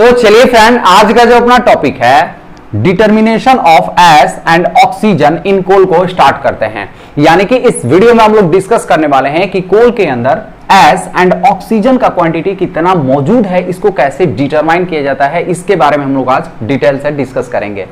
तो चलिए फ्रेंड, आज का जो अपना टॉपिक है determination of S and oxygen in coal को स्टार्ट करते हैं। यानी कि इस वीडियो में हम लोग डिस्कस करने वाले हैं कि कोल के अंदर एस एंड ऑक्सीजन का क्वांटिटी कितना मौजूद है, इसको कैसे डिटरमाइन किया जाता है, इसके बारे में हम लोग आज डिटेल से डिस्कस करेंगे।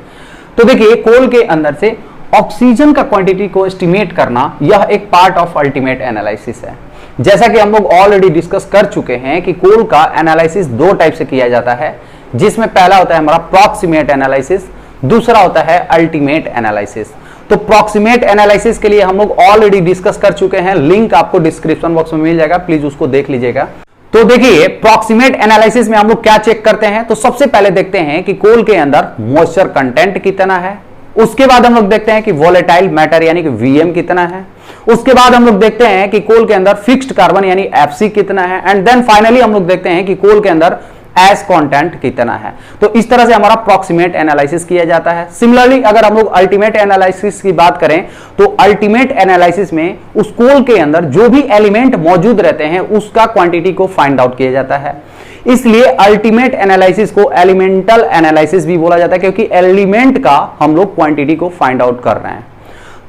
तो देखिए, कोल के अंदर से ऑक्सीजन का क्वांटिटी को एस्टिमेट करना यह एक पार्ट ऑफ अल्टीमेट एनालिसिस है। जैसा कि हम लोग ऑलरेडी डिस्कस कर चुके हैं कि कोल का एनालिसिस दो टाइप से किया जाता है, जिसमें पहला होता है हमारा प्रॉक्सिमेट एनालिसिस, दूसरा होता है अल्टीमेट एनालिसिस। तो प्रॉक्सिमेट एनालिसिस के लिए हम लोग ऑलरेडी डिस्कस कर चुके हैं, लिंक आपको डिस्क्रिप्शन बॉक्स में मिल जाएगा, प्लीज उसको देख लीजिएगा। तो देखिए, प्रॉक्सिमेट एनालिसिस में हम लोग क्या चेक करते हैं, तो सबसे पहले देखते हैं कि कोल के अंदर मॉइस्चर कंटेंट कितना है। उसके बाद हम लोग देखते हैं कि वोलेटाइल मैटर यानी कि वीएम कितना है। उसके बाद हम लोग देखते हैं कि कोल के अंदर फिक्स्ड कार्बन यानी एफसी कितना है। एंड देन फाइनली हम लोग देखते हैं कि कोल के अंदर एस कंटेंट कितना है। तो इस तरह से हमारा प्रॉक्सिमेट एनालिसिस किया जाता है। सिमिलरली अगर हम लोग अल्टीमेट एनालिसिस की बात करें तो अल्टीमेट एनालिसिस में उस कोल के अंदर जो भी एलिमेंट मौजूद रहते हैं उसका क्वांटिटी को फाइंड आउट किया जाता है। इसलिए अल्टीमेट एनालिसिस को एलिमेंटल एनालिसिस भी बोला जाता है, क्योंकि एलिमेंट का हम लोग क्वांटिटी को फाइंड आउट कर रहे हैं।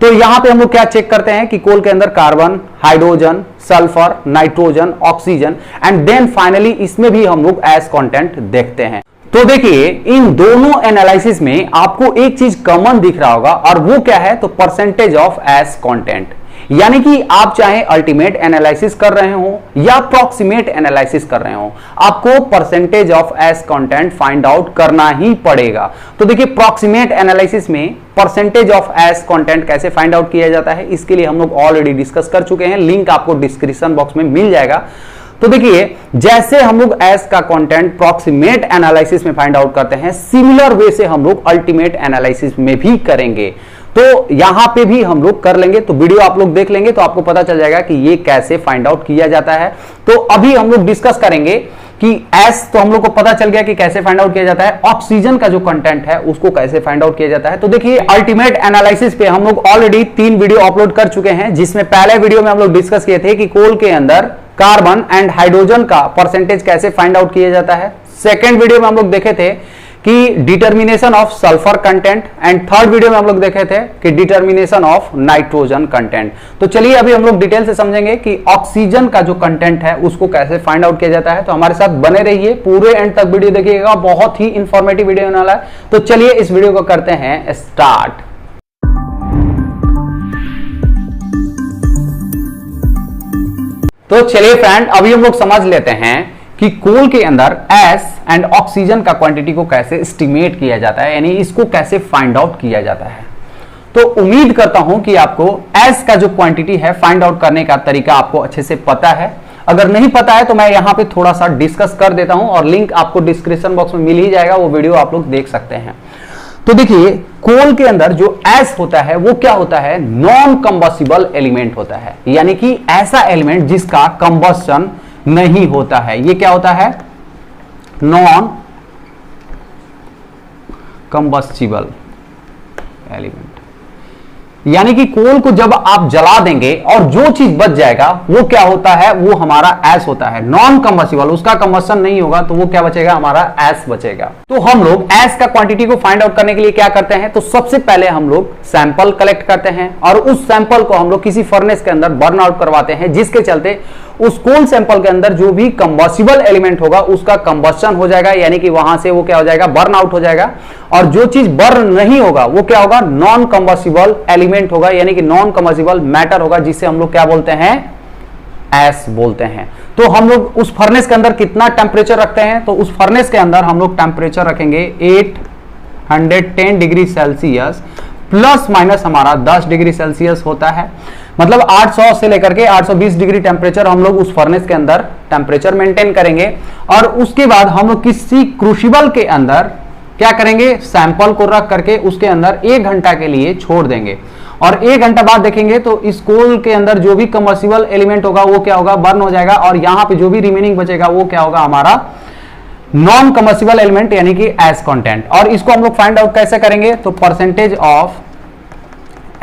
तो यहां पे हम लोग क्या चेक करते हैं कि कोल के अंदर carbon, hydrogen, sulphur, nitrogen, oxygen and then finally इसमें भी हम लोग एस कंटेंट देखते हैं। तो देखिए, इन दोनों एनालिसिस में आपको एक चीज कॉमन दिख रहा होगा, और वो क्या है, तो परसेंटेज ऑफ एस कंटेंट। यानी कि आप चाहे अल्टीमेट एनालिसिस कर रहे हो या प्रॉक्सिमेट एनालिसिस कर रहे हो, आपको percentage of S content find out करना ही पड़ेगा। तो देखिए, प्रॉक्सिमेट एनालिसिस में परसेंटेज ऑफ एस कंटेंट कैसे फाइंड आउट किया जाता है, इसके लिए हम लोग ऑलरेडी डिस्कस कर चुके हैं, लिंक आपको डिस्क्रिप्शन बॉक्स में मिल जाएगा। तो देखिए, जैसे हम लोग एस का कंटेंट प्रॉक्सिमेट एनालिसिस में फाइंड आउट करते हैं, सिमिलर वे से हम लोग अल्टीमेट एनालिसिस में भी करेंगे। तो यहां पे भी हम लोग कर लेंगे, तो वीडियो आप लोग देख लेंगे तो आपको पता चल जाएगा कि ये कैसे फाइंड आउट किया जाता है। तो अभी हम लोग डिस्कस करेंगे कि एस तो हम लोग को पता चल गया कि कैसे फाइंड आउट किया जाता है, ऑक्सीजन का जो कंटेंट है उसको कैसे फाइंड आउट किया जाता है। तो देखिए, अल्टीमेट एनालिसिस पे हम लोग ऑलरेडी 3 वीडियो अपलोड कर चुके हैं, जिसमें पहले वीडियो में हम लोग डिस्कस किए थे कि कोल के अंदर कार्बन एंड हाइड्रोजन का परसेंटेज कैसे फाइंड आउट किया जाता है। सेकेंड वीडियो में हम लोग देखे थे कि determination of sulphur content, and third video में हम लोग देखे थे कि डिटर्मिनेशन ऑफ नाइट्रोजन कंटेंट। तो चलिए अभी हम लोग डिटेल से समझेंगे कि ऑक्सीजन का जो कंटेंट है उसको कैसे फाइंड आउट किया जाता है। तो हमारे साथ बने रहिए, पूरे एंड तक वीडियो देखिएगा, बहुत ही इंफॉर्मेटिव वीडियो होने वाला है। तो चलिए इस वीडियो को करते हैं स्टार्ट। तो चलिए फ्रेंड, अभी हम लोग समझ लेते हैं कि कोल के अंदर एस एंड ऑक्सीजन का क्वांटिटी को कैसे एस्टिमेट किया जाता है, यानी इसको कैसे फाइंड आउट किया जाता है। तो उम्मीद करता हूं कि आपको एस का जो क्वांटिटी है फाइंड आउट करने का तरीका आपको अच्छे से पता है। अगर नहीं पता है तो मैं यहां पे थोड़ा सा डिस्कस कर देता हूं, और लिंक आपको डिस्क्रिप्शन बॉक्स में मिल ही जाएगा, वो वीडियो आप लोग देख सकते हैं। तो देखिए, कोल के अंदर जो एस होता है वो क्या होता है, नॉन कंबस्टिबल एलिमेंट होता है, यानी कि ऐसा एलिमेंट जिसका कंबस्शन नहीं होता है। ये क्या होता है, नॉन कंबस्टिबल एलिमेंट। यानी कि कोल को जब आप जला देंगे और जो चीज बच जाएगा वो क्या होता है, वो हमारा एस होता है। नॉन कंबस्टिबल, उसका कंबस्शन नहीं होगा तो वो क्या बचेगा, हमारा एस बचेगा। तो हम लोग एस का क्वांटिटी को फाइंड आउट करने के लिए क्या करते हैं, तो सबसे पहले हम लोग सैंपल कलेक्ट करते हैं और उस सैंपल को हम लोग किसी फर्नेस के अंदर बर्न आउट करवाते हैं, जिसके चलते उस कोल सैंपल के अंदर जो भी कंबस्टिबल एलिमेंट होगा उसका कंबस्शन हो जाएगा, यानी कि वहां से वो क्या हो जाएगा, बर्न आउट हो जाएगा। और जो चीज बर्न नहीं होगा वो क्या होगा, नॉन कंबस्टिबल एलिमेंट होगा, यानी कि नॉन कंबस्टिबल मैटर होगा, जिसे हम लोग क्या बोलते हैं, एस बोलते हैं। तो हम लोग उस फर्नेस के अंदर कितना टेम्परेचर रखते हैं, तो उस फर्नेस के अंदर हम लोग टेम्परेचर रखेंगे 810 डिग्री सेल्सियस, प्लस माइनस हमारा 10 डिग्री सेल्सियस होता है। मतलब 800 से लेकर के 820 डिग्री टेम्परेचर हम लोग उस फर्नेस के अंदर टेम्परेचर मेंटेन करेंगे। और उसके बाद हम लोग किसी क्रूसिबल के अंदर क्या करेंगे, सैंपल को रख करके उसके अंदर 1 घंटा के लिए छोड़ देंगे, और 1 घंटा बाद देखेंगे तो इस कोल के अंदर जो भी कंबस्टिबल एलिमेंट होगा वो क्या होगा, बर्न हो जाएगा, और यहां पे जो भी रिमेनिंग बचेगा वो क्या होगा, हमारा नॉन कंबस्टिबल एलिमेंट, यानी कि एस कंटेंट। और इसको हम लोग फाइंड आउट कैसे करेंगे, तो परसेंटेज ऑफ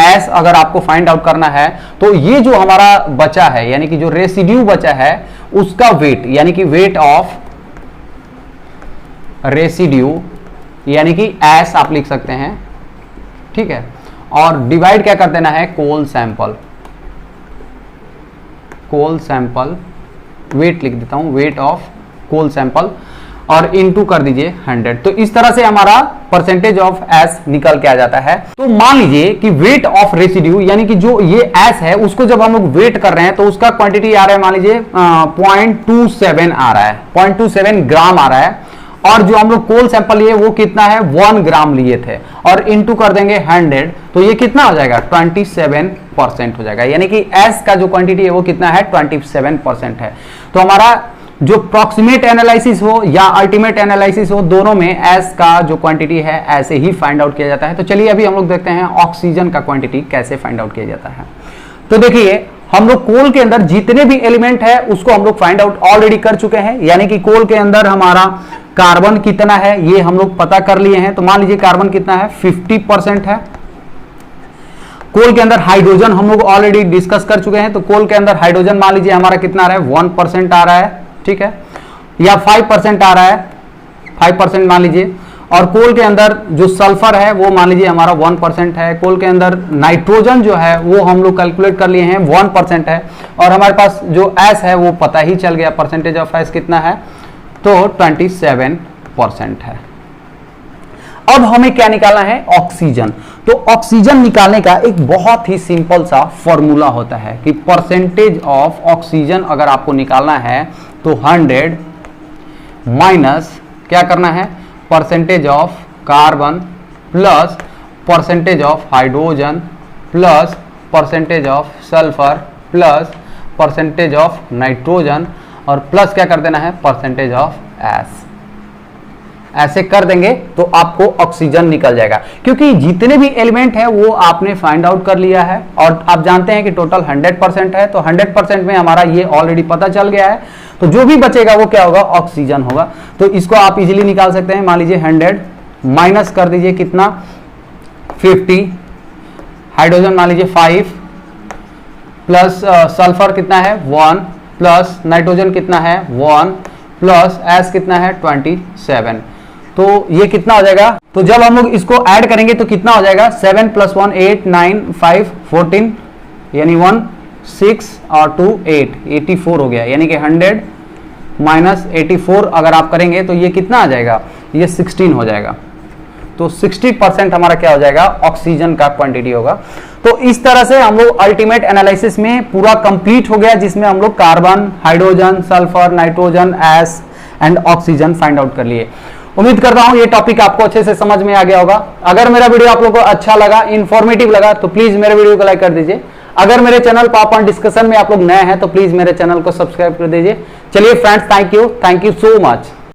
एस अगर आपको फाइंड आउट करना है तो ये जो हमारा बचा है, यानी कि जो रेसिड्यू बचा है उसका वेट, यानी कि वेट ऑफ रेसिड्यू यानी कि एस आप लिख सकते हैं, ठीक है, और डिवाइड क्या कर देना है, coal sample, coal sample weight लिख देता हूं, वेट ऑफ कोल सैंपल, और इनटू कर दीजिए 100। तो इस तरह से हमारा परसेंटेज ऑफ एस निकल के आ जाता है। तो मान लीजिए कि वेट ऑफ रेसिड्यू यानी कि जो ये एस है उसको जब हम लोग वेट कर रहे हैं तो उसका क्वांटिटी आ रहा है, मान लीजिए 0.27 आ रहा है, 0.27 ग्राम आ रहा है, और जो हम लोग कोल सैंपल लिए वो कितना है, 1 ग्राम लिए थे, और इनटू कर देंगे 100, तो ये कितना हो जाएगा, 27% हो जाएगा, यानी कि एस का जो क्वांटिटी है वो कितना है, 27% है। तो हमारा जो प्रॉक्सिमेट एनालिसिस हो या अल्टीमेट एनालिसिस हो, दोनों में एस का जो क्वांटिटी है ऐसे ही फाइंड आउट किया जाता है। तो चलिए अभी हम लोग देखते हैं ऑक्सीजन का क्वांटिटी कैसे फाइंड आउट किया जाता है। तो देखिए हम लोग कोल के अंदर जितने भी एलिमेंट है उसको हम लोग फाइंड आउट ऑलरेडी कर चुके हैं, यानी कि कोल के अंदर हमारा कार्बन कितना है ये हम लोग पता कर लिए हैं। तो मान लीजिए कार्बन कितना है, 50% है। कोल के अंदर हाइड्रोजन हम लोग ऑलरेडी डिस्कस कर चुके हैं, तो कोल के अंदर हाइड्रोजन मान लीजिए हमारा कितना आ रहा है, 1% आ रहा है, ठीक है, या 5% आ रहा है, 5% मान लीजिए। और कोल के अंदर जो सल्फर है वो मान लीजिए हमारा 1% है। कोल के अंदर नाइट्रोजन जो है वो हम लोग कैलकुलेट कर लिए हैं, 1% है, और हमारे पास जो एस है वो पता ही चल गया, परसेंटेज ऑफ एस कितना है, तो 27% है। अब हमें क्या निकालना है, ऑक्सीजन। तो ऑक्सीजन निकालने का एक बहुत ही सिंपल सा फॉर्मूला होता है कि परसेंटेज ऑफ ऑक्सीजन अगर आपको निकालना है तो 100 माइनस क्या करना है, percentage of carbon plus percentage of hydrogen plus percentage of sulphur plus percentage of nitrogen और प्लस क्या कर देना है, परसेंटेज ऑफ एस। ऐसे कर देंगे तो आपको ऑक्सीजन निकल जाएगा, क्योंकि जितने भी एलिमेंट है वो आपने फाइंड आउट कर लिया है और आप जानते हैं कि टोटल 100% है, तो 100% में हमारा ये ऑलरेडी पता चल गया है। तो जो भी बचेगा वो क्या होगा, ऑक्सीजन होगा। तो इसको आप इजीली निकाल सकते हैं। मान लीजिए 100 माइनस कर दीजिए कितना, 50, हाइड्रोजन मान लीजिए 5 प्लस सल्फर कितना है 1 प्लस नाइट्रोजन कितना है 1 प्लस एस कितना है 27। तो ये कितना हो जाएगा, तो जब हम लोग इसको ऐड करेंगे तो कितना हो जाएगा, 7 + 1 8 9 5 14 यानी 1 6 और 2 8 84 हो गया, यानी कि 100 माइनस 84 अगर आप करेंगे तो ये कितना आ जाएगा, ये 16 हो जाएगा। तो 60% हमारा क्या हो जाएगा, ऑक्सीजन का क्वांटिटी होगा। तो इस तरह से हम लोग अल्टीमेट एनालिसिस में पूरा कंप्लीट हो गया, जिसमें हम लोग carbon, hydrogen, sulphur, nitrogen, S and oxygen find out कर लिए। उम्मीद करता हूं ये टॉपिक आपको अच्छे से समझ में आ गया होगा। अगर मेरा वीडियो आप लोगों को अच्छा लगा, इंफॉर्मेटिव लगा, तो प्लीज मेरे वीडियो को लाइक कर दीजिए। अगर मेरे चैनल पाप ऑन डिस्कशन में आप लोग नए हैं तो प्लीज मेरे चैनल को सब्सक्राइब कर दीजिए। चलिए friends, thank you so much.